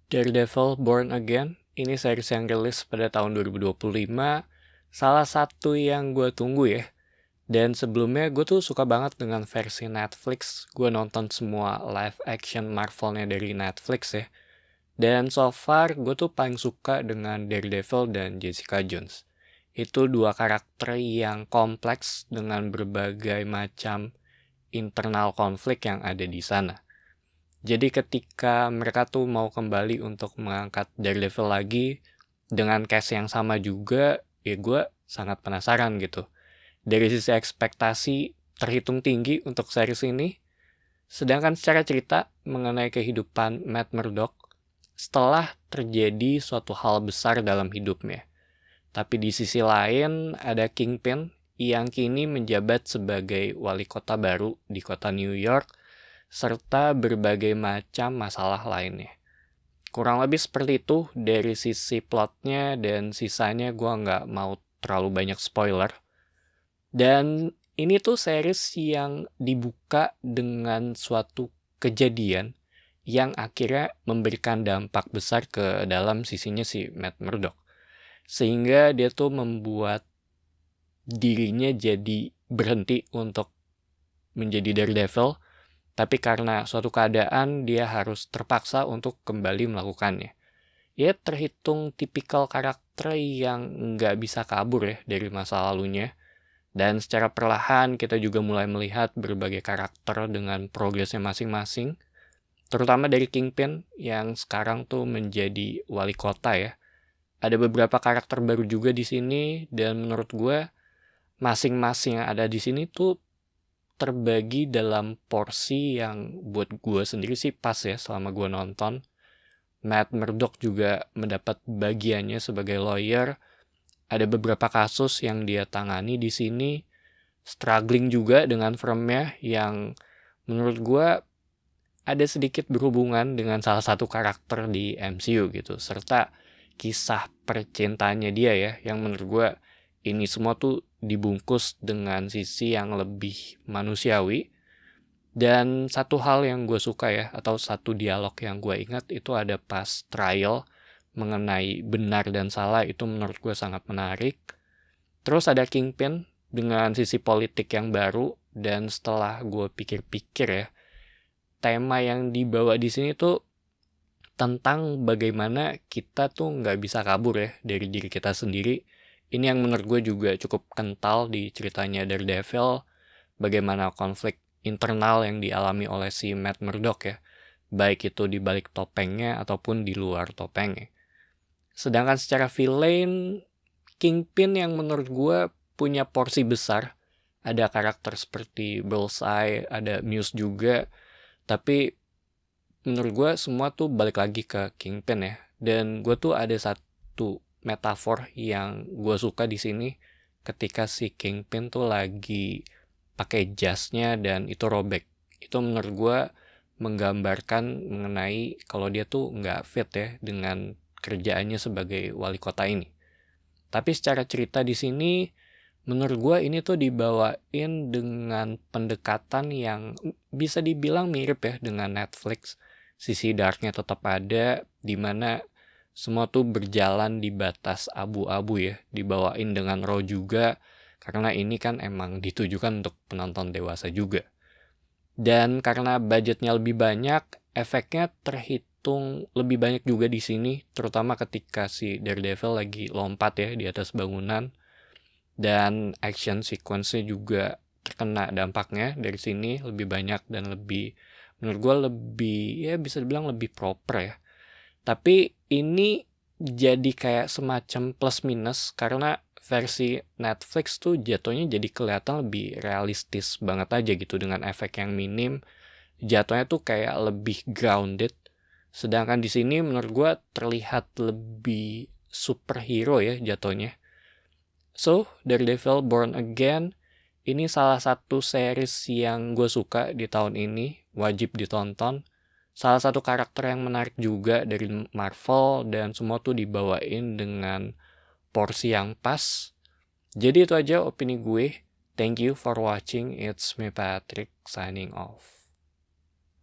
Daredevil Born Again, ini series yang rilis pada tahun 2025, salah satu yang gue tunggu ya. Dan sebelumnya gue tuh suka banget dengan versi Netflix, gue nonton semua live action Marvelnya dari Netflix ya. Dan so far gue tuh paling suka dengan Daredevil dan Jessica Jones. Itu dua karakter yang kompleks dengan berbagai macam internal konflik yang ada di sana. Jadi ketika mereka tuh mau kembali untuk mengangkat Daredevil lagi dengan cast yang sama juga, ya gue sangat penasaran gitu. Dari sisi ekspektasi terhitung tinggi untuk series ini, sedangkan secara cerita mengenai kehidupan Matt Murdock setelah terjadi suatu hal besar dalam hidupnya. Tapi di sisi lain ada Kingpin yang kini menjabat sebagai wali kota baru di kota New York serta berbagai macam masalah lainnya. Kurang lebih seperti itu dari sisi plotnya dan sisanya gue nggak mau terlalu banyak spoiler. Dan ini tuh series yang dibuka dengan suatu kejadian yang akhirnya memberikan dampak besar ke dalam sisinya si Matt Murdock. Sehingga dia tuh membuat dirinya jadi berhenti untuk menjadi Daredevil, tapi karena suatu keadaan dia harus terpaksa untuk kembali melakukannya. Ya terhitung tipikal karakter yang nggak bisa kabur ya dari masa lalunya. Dan secara perlahan kita juga mulai melihat berbagai karakter dengan progresnya masing-masing. Terutama dari Kingpin yang sekarang tuh menjadi wali kota ya. Ada beberapa karakter baru juga di sini dan menurut gue masing-masing yang ada di sini tuh terbagi dalam porsi yang buat gue sendiri sih pas ya selama gue nonton. Matt Murdock juga mendapat bagiannya sebagai lawyer. Ada beberapa kasus yang dia tangani di sini, struggling juga dengan firmnya yang menurut gue ada sedikit berhubungan dengan salah satu karakter di MCU gitu, serta kisah percintaannya dia ya, yang menurut gue ini semua tuh dibungkus dengan sisi yang lebih manusiawi. Dan satu hal yang gue suka ya, atau satu dialog yang gue ingat itu ada pas trial mengenai benar dan salah, itu menurut gue sangat menarik. Terus ada Kingpin dengan sisi politik yang baru, dan setelah gue pikir-pikir ya, tema yang dibawa di sini tuh tentang bagaimana kita tuh nggak bisa kabur ya dari diri kita sendiri. Ini yang menurut gue juga cukup kental di ceritanya Daredevil, bagaimana konflik internal yang dialami oleh si Matt Murdock ya, baik itu di balik topengnya ataupun di luar topengnya. Sedangkan secara villain, Kingpin yang menurut gue punya porsi besar. Ada karakter seperti Bullseye, ada Muse juga, tapi menurut gue semua tuh balik lagi ke Kingpin ya. Dan gue tuh ada satu metafor yang gue suka di sini ketika si Kingpin tuh lagi pakai jasnya dan itu robek. Itu menurut gue menggambarkan mengenai kalau dia tuh nggak fit ya dengan kerjaannya sebagai wali kota ini. Tapi secara cerita di sini menurut gue ini tuh dibawain dengan pendekatan yang bisa dibilang mirip ya dengan Netflix. Sisi darknya tetap ada, dimana semua tuh berjalan di batas abu-abu ya, dibawain dengan raw juga, karena ini kan emang ditujukan untuk penonton dewasa juga. Dan karena budgetnya lebih banyak, efeknya terhitung lebih banyak juga di sini, terutama ketika si Daredevil lagi lompat ya di atas bangunan. Dan action sequence-nya juga terkena dampaknya dari sini lebih banyak dan lebih, menurut gue lebih, ya bisa dibilang lebih proper ya. Tapi ini jadi kayak semacam plus minus karena versi Netflix tuh jatuhnya jadi kelihatan lebih realistis banget aja gitu dengan efek yang minim. Jatuhnya tuh kayak lebih grounded. Sedangkan di sini menurut gue terlihat lebih superhero ya jatuhnya. So, Daredevil Born Again ini salah satu series yang gue suka di tahun ini, wajib ditonton. Salah satu karakter yang menarik juga dari Marvel dan semua tuh dibawain dengan porsi yang pas. Jadi itu aja opini gue. Thank you for watching. It's me Patrick signing off.